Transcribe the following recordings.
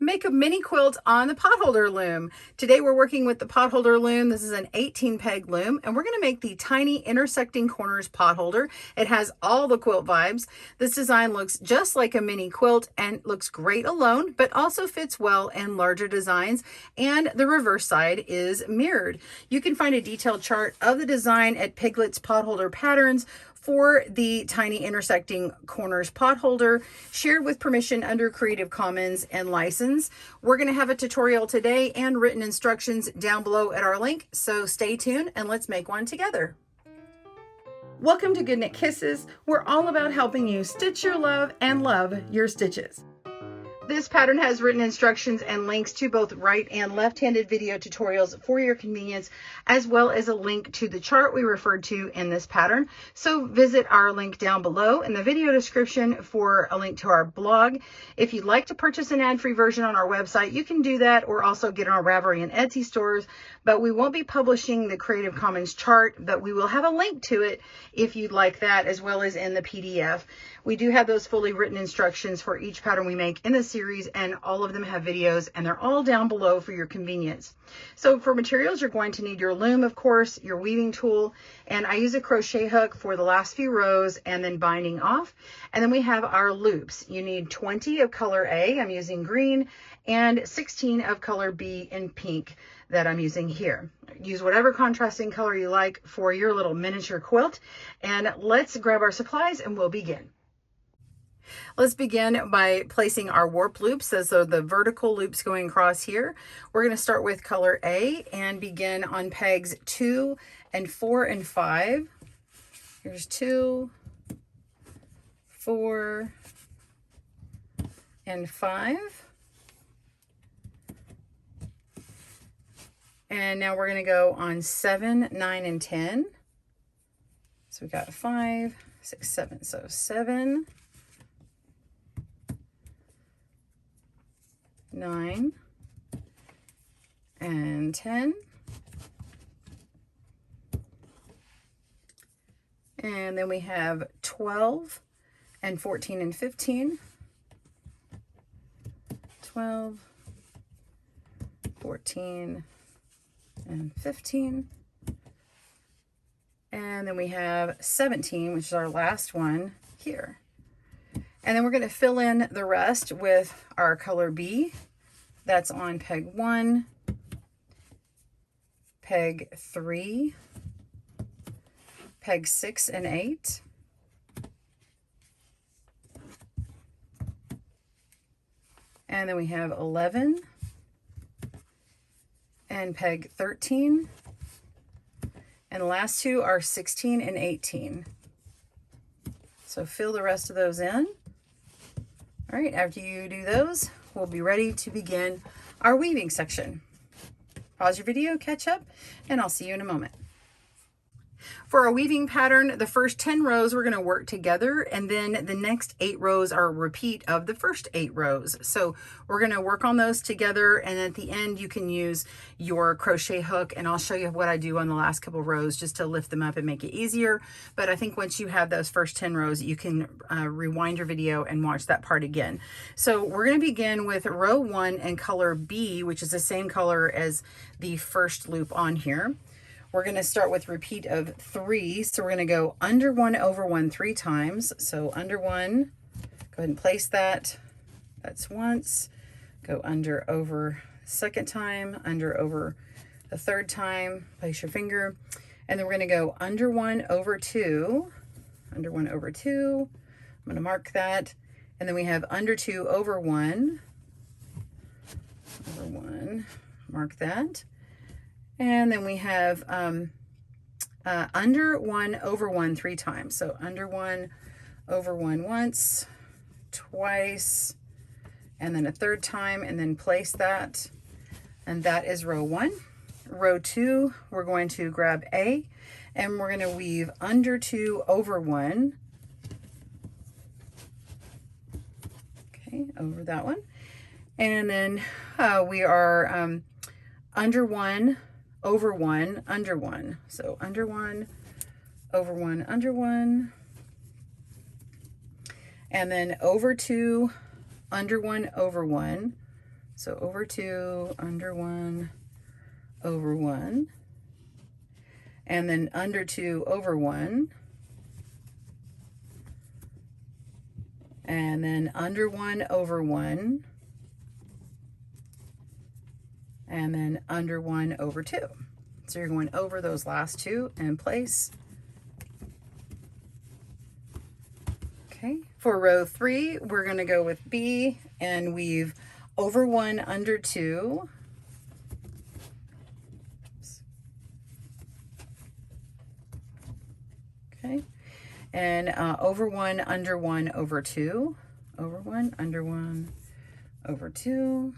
Make a mini quilt on the Potholder loom. Today we're working with the Potholder loom. This is an 18 peg loom, and we're going to make the Tiny Intersecting Corners Potholder. It has all the quilt vibes. This design looks just like a mini quilt and looks great alone, but also fits well in larger designs, and the reverse side is mirrored. You can find a detailed chart of the design at Piglet's Potholder Patterns for the Tiny Intersecting Corners Potholder, shared with permission under Creative Commons and license. We're going to have a tutorial today and written instructions down below at our link, so stay tuned and let's make one together. Welcome to Goodknitkisses. We're all about helping you stitch your love and love your stitches. This pattern has written instructions and links to both right and left-handed video tutorials for your convenience, as well as a link to the chart we referred to in this pattern. So visit our link down below in the video description for a link to our blog. If you'd like to purchase an ad-free version on our website, you can do that, or also get on our Ravelry and Etsy stores, but we won't be publishing the Creative Commons chart, but we will have a link to it if you'd like that, as well as in the PDF. We do have those fully written instructions for each pattern we make in the series, and all of them have videos, and they're all down below for your convenience. So for materials, you're going to need your loom, of course, your weaving tool, and I use a crochet hook for the last few rows and then binding off. And then we have our loops. You need 20 of color A, I'm using green, and 16 of color B in pink that I'm using here. Use whatever contrasting color you like for your little miniature quilt. And let's grab our supplies and we'll begin. Let's begin by placing our warp loops. So the vertical loops going across here. We're going to start with color A and begin on pegs 2 and 4 and 5. Here's 2, 4, and 5. And now we're going to go on 7, 9, and 10. So we got 5, 6, 7. So 7, 9, and 10. And then we have 12 and 14 and 15. 12, 14, and 15. And then we have 17, which is our last one here. And then we're going to fill in the rest with our color B. That's on peg 1, peg 3, peg 6 and 8, and then we have 11 and peg 13, and the last two are 16 and 18. So fill the rest of those in. All right, after you do those, we'll be ready to begin our weaving section. Pause your video, catch up, and I'll see you in a moment. For our weaving pattern, the first 10 rows we're going to work together, and then the next 8 rows are a repeat of the first 8 rows. So we're going to work on those together, and at the end you can use your crochet hook, and I'll show you what I do on the last couple rows just to lift them up and make it easier. But I think once you have those first 10 rows, you can rewind your video and watch that part again. So we're going to begin with row 1 and color B, which is the same color as the first loop on here. We're going to start with repeat of 3. So we're going to go under 1 over 1 3 times. So under 1, go ahead and place that. That's once. Go under over the second time, under over the third time. Place your finger. And then we're going to go under 1 over 2. Under 1 over 2. I'm going to mark that. And then we have under 2 over 1. Over 1. Mark that. And then we have under 1 over 1 3 times. So under 1 over 1 once, twice, and then a third time, and then place that. And that is row 1. Row 2, we're going to grab A, and we're going to weave under 2 over 1. Okay, over that one. And then we are under 1 over 1, under 1. So under 1, over 1, under 1. And then over 2, under 1, over 1. So over 2, under 1, over 1, and then under 2, over 1, and then under 1, over 1, and then under 1, over 2. So you're going over those last 2 and place. Okay, for row 3, we're going to go with B and weave over 1, under 2. Okay, and over 1, under 1, over 2. Over 1, under 1, over 2.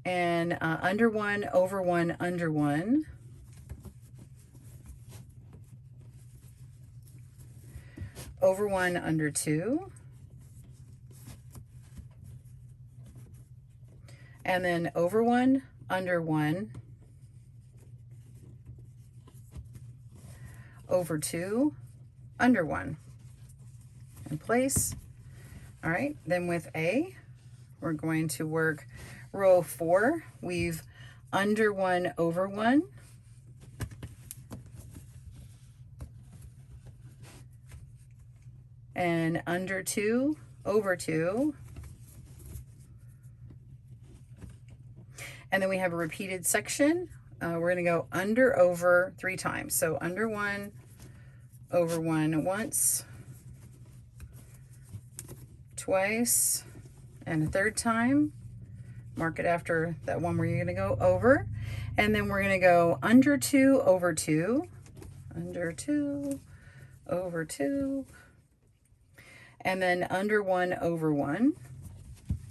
And under 1, over 1, under 1. Over 1, under 2. And then over 1, under 1. Over 2, under 1. And place. All right, then with A, we're going to work row 4, weave under 1, over 1. And under 2, over 2. And then we have a repeated section. We're going to go under, over 3 times. So under 1, over 1 once, twice, and a 3rd time. Mark it after that one where you're going to go over. And then we're going to go under 2, over 2, under 2, over 2, and then under 1, over 1.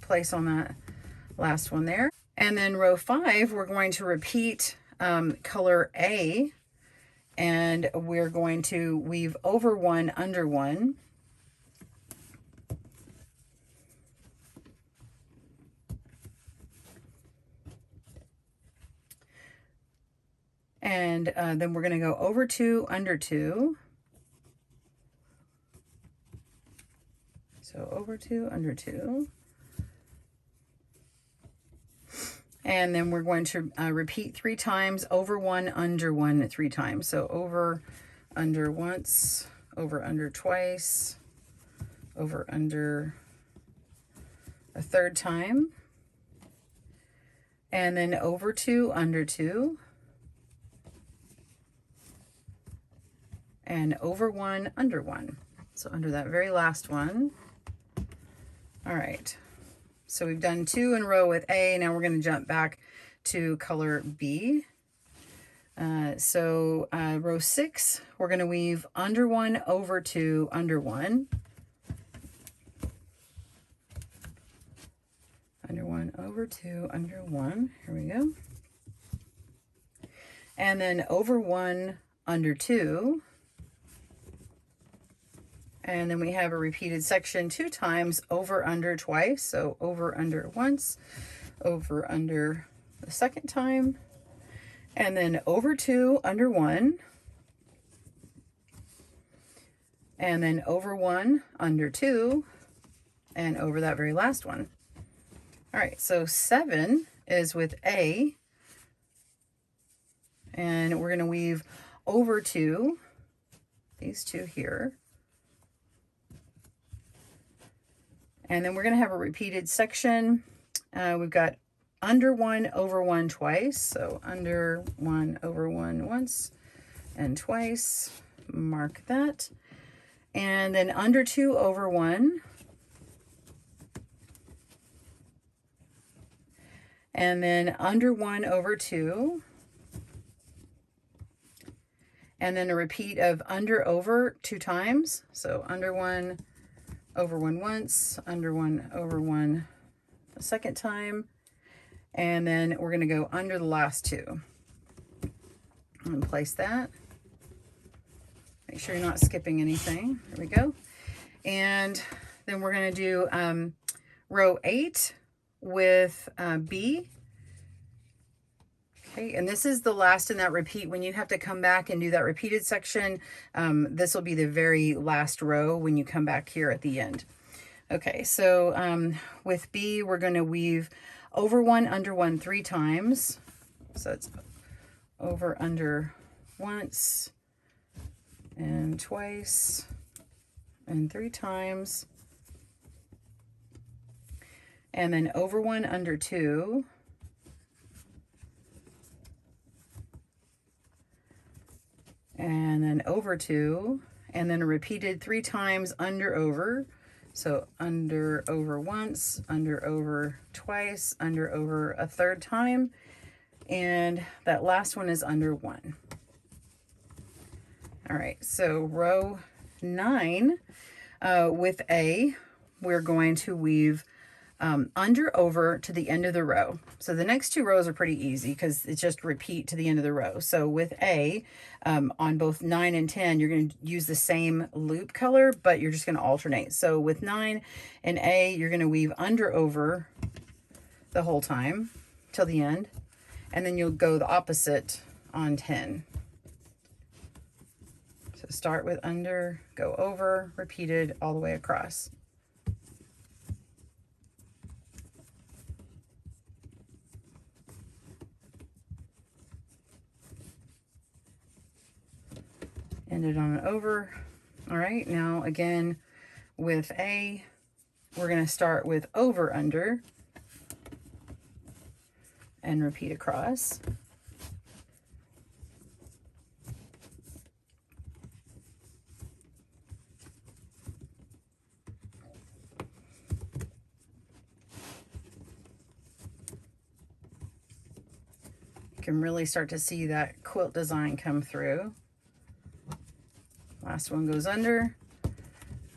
Place on that last one there. And then row 5, we're going to repeat color A, and we're going to weave over 1, under 1. And then we're going to go over 2, under 2. So over 2, under 2. And then we're going to repeat 3 times, over 1, under 1, 3 times. So over, under once, over, under twice, over, under a 3rd time. And then over 2, under 2. And over 1, under 1. So under that very last one. All right. So we've done 2 in a row with A. Now we're going to jump back to color B. Row 6, we're going to weave under 1, over 2, under 1. Under 1, over 2, under 1. Here we go. And then over 1, under 2. And then we have a repeated section 2 times, over, under twice. So over, under once, over, under the 2nd time, and then over 2, under 1, and then over 1, under 2, and over that very last one. All right, so 7 is with A, and we're going to weave over 2, these 2 here. And then we're going to have a repeated section. We've got under 1, over 1 twice. So under 1, over 1 once and twice. Mark that. And then under 2, over 1. And then under 1, over 2. And then a repeat of under, over 2 times. So under 1, over 1 once, under 1, over 1 the 2nd time, and then we're going to go under the last 2 and place that. Make sure you're not skipping anything. There we go. And then we're going to do row 8 with B. Okay, and this is the last in that repeat. When you have to come back and do that repeated section, this will be the very last row when you come back here at the end. Okay, so with B, we're going to weave over one, under one 3 times. So it's over, under once, and twice, and 3 times. And then over one, under two. And then over two. And then repeated 3 times under, over. So under, over once, under, over twice, under, over a 3rd time. And that last one is under one. All right, so row 9, with A, we're going to weave under, over to the end of the row. So the next 2 rows are pretty easy because it's just repeat to the end of the row. So with A, on both 9 and 10, you're going to use the same loop color, but you're just going to alternate. So with 9 and A, you're going to weave under, over the whole time till the end, and then you'll go the opposite on 10. So start with under, go over, repeated all the way across. Ended on an over. All right, now again with A, we're going to start with over, under, and repeat across. You can really start to see that quilt design come through. Last one goes under.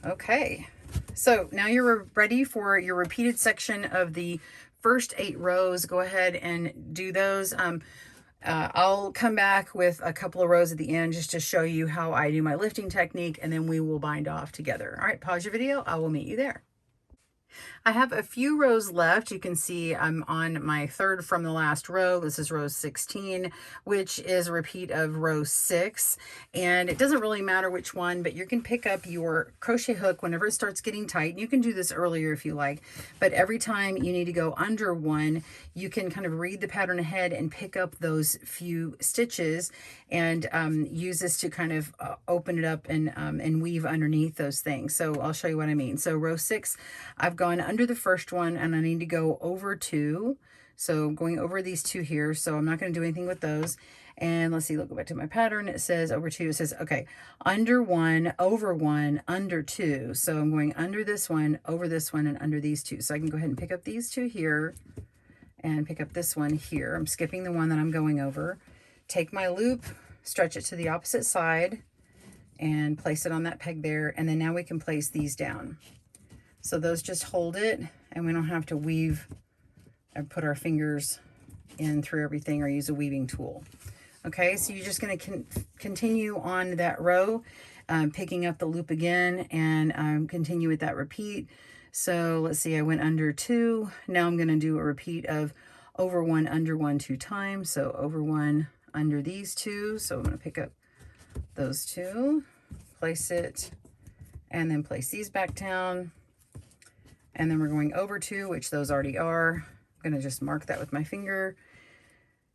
Okay, so now you're ready for your repeated section of the first 8 rows. Go ahead and do those. I'll come back with a couple of rows at the end just to show you how I do my lifting technique, and then we will bind off together. All right, pause your video. I will meet you there. I have a few rows left. You can see I'm on my 3rd from the last row. This is row 16, which is a repeat of row 6. And it doesn't really matter which one, but you can pick up your crochet hook whenever it starts getting tight. You can do this earlier if you like, but every time you need to go under one, you can kind of read the pattern ahead and pick up those few stitches and use this to kind of open it up and weave underneath those things. So I'll show you what I mean. So row 6, I've gone under the first one and I need to go over 2. So going over these 2 here. So I'm not going to do anything with those. And let's see, look, go back to my pattern. It says over 2. It says, okay, under 1, over 1, under 2. So I'm going under this one, over this one, and under these 2. So I can go ahead and pick up these 2 here and pick up this one here. I'm skipping the one that I'm going over. Take my loop, stretch it to the opposite side, and place it on that peg there. And then now we can place these down. So those just hold it, and we don't have to weave and put our fingers in through everything or use a weaving tool. Okay, so you're just going to continue on that row, picking up the loop again, and continue with that repeat. So let's see, I went under 2. Now I'm going to do a repeat of over 1, under 1 2 times. So over 1, under these 2. So I'm going to pick up those 2, place it, and then place these back down. And then we're going over 2, which those already are. I'm going to just mark that with my finger.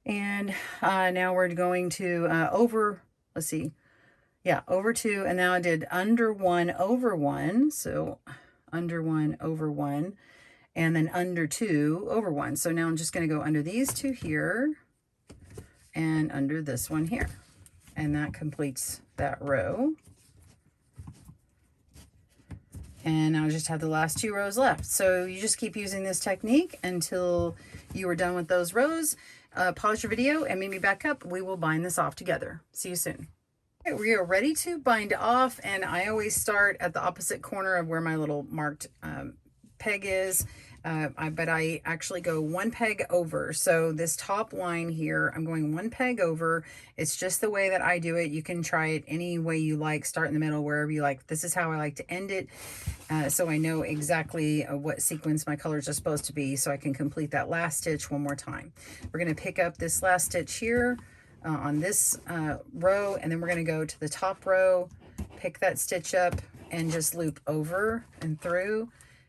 And now we're going to over, let's see, yeah, over 2. And now I did under 1, over 1. So under 1, over 1. And then under 2, over 1. So now I'm just going to go under these 2 here and under this one here. And that completes that row. And I just have the last 2 rows left. So you just keep using this technique until you are done with those rows. Pause your video and meet me back up. We will bind this off together. See you soon. Okay, we are ready to bind off, and I always start at the opposite corner of where my little marked peg is. But I actually go 1 peg over. So this top line here, I'm going 1 peg over. It's just the way that I do it. You can try it any way you like. Start in the middle, wherever you like. This is how I like to end it. So I know exactly what sequence my colors are supposed to be, so I can complete that last stitch one more time. We're going to pick up this last stitch here on this row, and then we're going to go to the top row, pick that stitch up, and just loop over and through.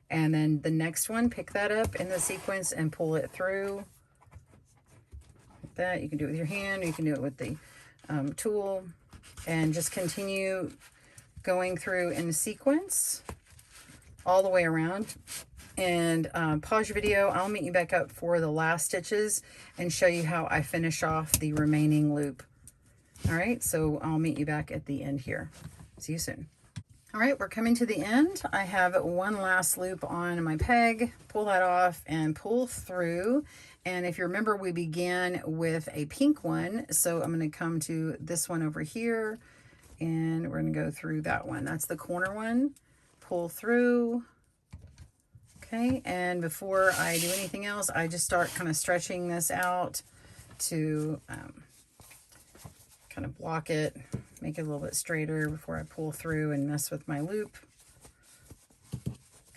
And then the next one, pick that up in the sequence and pull it through. Like that. You can do it with your hand, or you can do it with the tool. And just continue going through in sequence all the way around. And pause your video. I'll meet you back up for the last stitches and show you how I finish off the remaining loop. All right, so I'll meet you back at the end here. See you soon. All right, we're coming to the end. I have one last loop on my peg. Pull that off and pull through. And if you remember, we began with a pink one. So I'm going to come to this one over here, and we're going to go through that one. That's the corner one. Pull through. Okay, and before I do anything else, I just start kind of stretching this out to kind of block it, make it a little bit straighter before I pull through and mess with my loop.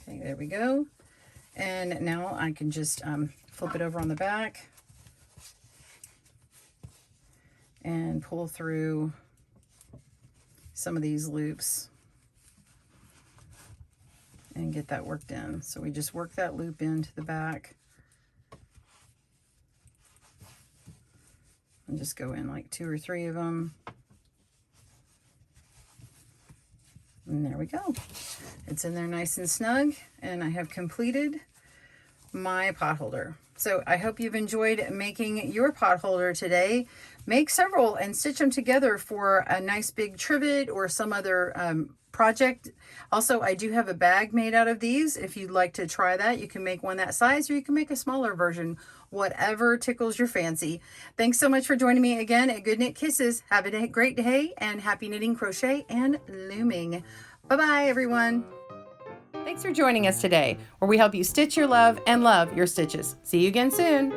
Okay, there we go. And now I can just flip it over on the back and pull through some of these loops and get that worked in. So we just work that loop into the back and just go in like 2 or 3 of them. And there we go. It's in there nice and snug, and I have completed my potholder. So I hope you've enjoyed making your potholder today. Make several and stitch them together for a nice big trivet or some other project. Also, I do have a bag made out of these. If you'd like to try that, you can make one that size, or you can make a smaller version, whatever tickles your fancy. Thanks so much for joining me again at Goodknitkisses. Have a great day, and happy knitting, crochet, and looming. Bye-bye, everyone. Thanks for joining us today, where we help you stitch your love and love your stitches. See you again soon.